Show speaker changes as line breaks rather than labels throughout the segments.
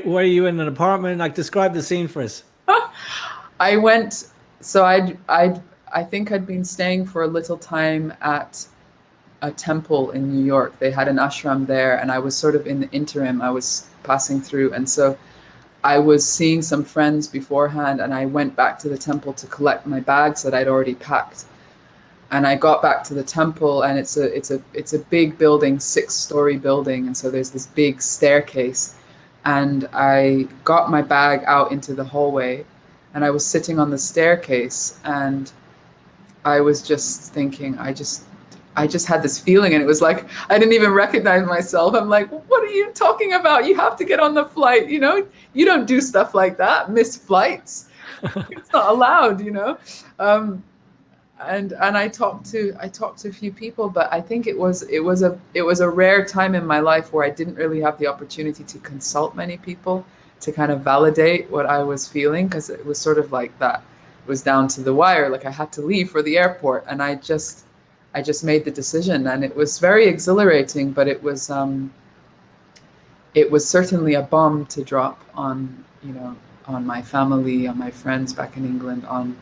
Were you in an apartment? Like, describe the scene for us.
I went, so I think I'd been staying for a little time at a temple in New York. They had an ashram there, and I was sort of in the interim. I was passing through, and so I was seeing some friends beforehand, and I went back to the temple to collect my bags that I'd already packed. And I got back to the temple, and it's a big building, 6-story building, and so there's this big staircase. And I got my bag out into the hallway, and I was sitting on the staircase, and I was just thinking, I just had this feeling, and it was like I didn't even recognize myself. I'm like, what are you talking about? You have to get on the flight, you know? You don't do stuff like that, miss flights. It's not allowed, you know? And I talked to a few people, but I think it was a rare time in my life where I didn't really have the opportunity to consult many people to kind of validate what I was feeling, because it was sort of like that. It was down to the wire, like I had to leave for the airport, and I just made the decision, and it was very exhilarating, but it was certainly a bomb to drop on, on my family, on my friends back in England, on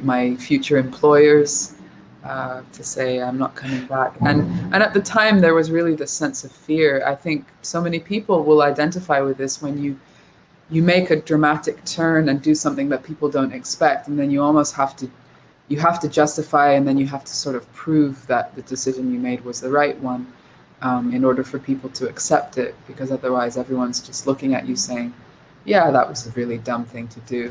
my future employers, to say I'm not coming back. And at the time there was really this sense of fear. I think so many people will identify with this when you make a dramatic turn and do something that people don't expect, and then you have to justify, and then you have to sort of prove that the decision you made was the right one, in order for people to accept it, because otherwise everyone's just looking at you saying, yeah, that was a really dumb thing to do.